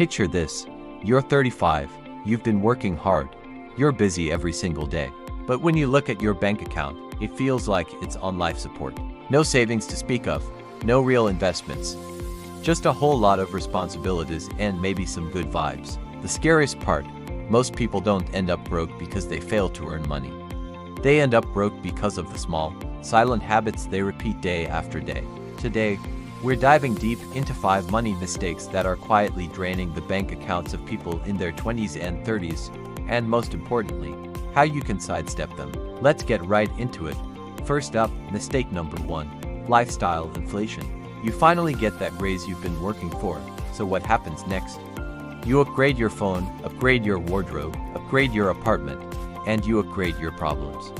Picture this. You're 35, you've been working hard, you're busy every single day. But when you look at your bank account, it feels like it's on life support. No savings to speak of, no real investments. Just a whole lot of responsibilities and maybe some good vibes. The scariest part, most people don't end up broke because they fail to earn money. They end up broke because of the small, silent habits they repeat day after day. Today, we're diving deep into 5 money mistakes that are quietly draining the bank accounts of people in their 20s and 30s, and most importantly, how you can sidestep them. Let's get right into it. First up, mistake number 1, lifestyle inflation. You finally get that raise you've been working for, so what happens next? You upgrade your phone, upgrade your wardrobe, upgrade your apartment, and you upgrade your problems.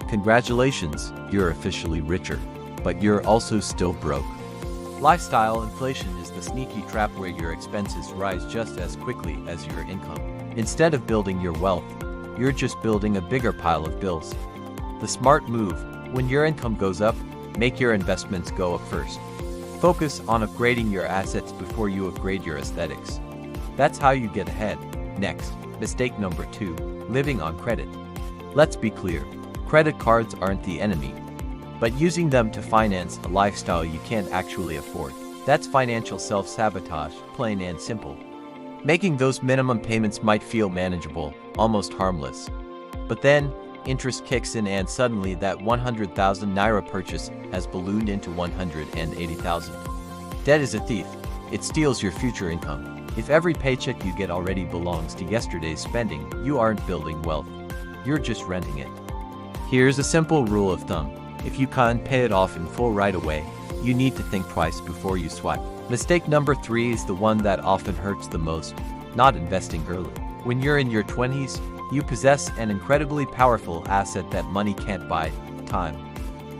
Congratulations, you're officially richer, but you're also still broke. Lifestyle inflation is the sneaky trap where your expenses rise just as quickly as your income. Instead of building your wealth, you're just building a bigger pile of bills. The smart move, when your income goes up, make your investments go up first. Focus on upgrading your assets before you upgrade your aesthetics. That's how you get ahead. Next, mistake number 2, living on credit. Let's be clear, credit cards aren't the enemy, but using them to finance a lifestyle you can't actually afford. That's financial self-sabotage, plain and simple. Making those minimum payments might feel manageable, almost harmless. But then, interest kicks in and suddenly that 100,000 naira purchase has ballooned into 180,000. Debt is a thief. It steals your future income. If every paycheck you get already belongs to yesterday's spending, you aren't building wealth. You're just renting it. Here's a simple rule of thumb. If you can't pay it off in full right away, you need to think twice before you swipe. Mistake number 3 is the one that often hurts the most, not investing early. When you're in your 20s, you possess an incredibly powerful asset that money can't buy: time.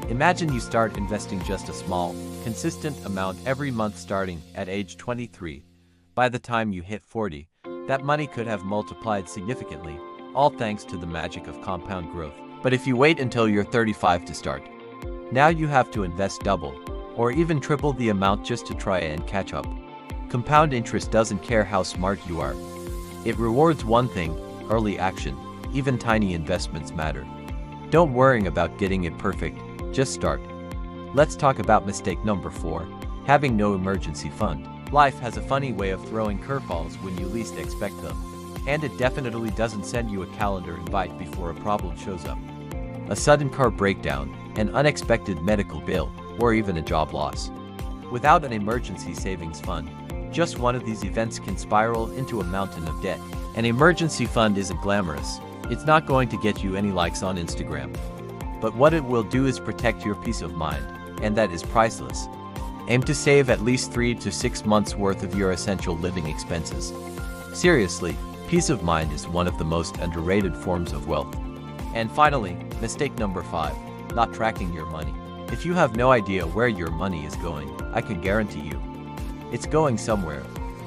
Imagine you start investing just a small, consistent amount every month starting at age 23. By the time you hit 40, that money could have multiplied significantly, all thanks to the magic of compound growth. But if you wait until you're 35 to start, now you have to invest double, or even triple the amount just to try and catch up. Compound interest doesn't care how smart you are. It rewards one thing: early action. Even tiny investments matter. Don't worry about getting it perfect, just start. Let's talk about mistake number 4, having no emergency fund. Life has a funny way of throwing curveballs when you least expect them. And it definitely doesn't send you a calendar invite before a problem shows up. A sudden car breakdown, an unexpected medical bill, or even a job loss. Without an emergency savings fund, just one of these events can spiral into a mountain of debt. An emergency fund isn't glamorous. It's not going to get you any likes on Instagram. But what it will do is protect your peace of mind, and that is priceless. Aim to save at least 3 to 6 months worth of your essential living expenses. Seriously, peace of mind is one of the most underrated forms of wealth. And finally, mistake number 5, not tracking your money. If you have no idea where your money is going, I can guarantee you, it's going somewhere,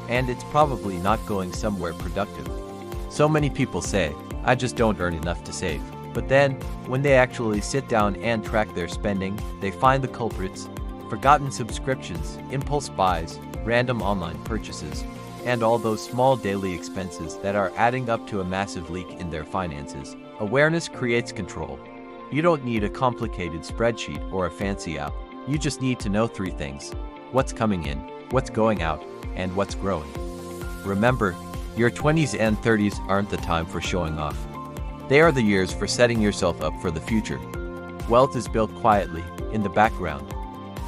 and it's probably not going somewhere productive. So many people say, I just don't earn enough to save. But then, when they actually sit down and track their spending, they find the culprits: forgotten subscriptions, impulse buys, random online purchases, and all those small daily expenses that are adding up to a massive leak in their finances. Awareness creates control. You don't need a complicated spreadsheet or a fancy app. You just need to know 3 things: what's coming in, what's going out, and what's growing. Remember, your 20s and 30s aren't the time for showing off. They are the years for setting yourself up for the future. Wealth is built quietly, in the background.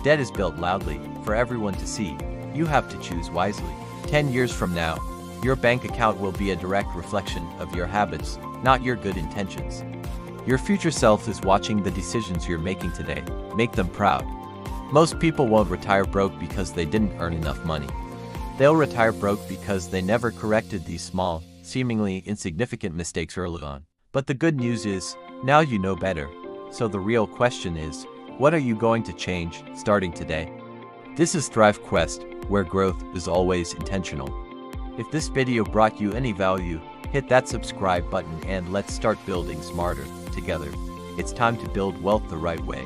Debt is built loudly, for everyone to see. You have to choose wisely. 10 years from now, your bank account will be a direct reflection of your habits, not your good intentions. Your future self is watching the decisions you're making today. Make them proud. Most people won't retire broke because they didn't earn enough money. They'll retire broke because they never corrected these small, seemingly insignificant mistakes early on. But the good news is, now you know better. So the real question is, what are you going to change, starting today? This is Thrive Quest, where growth is always intentional. If this video brought you any value, hit that subscribe button and let's start building smarter, together. It's time to build wealth the right way.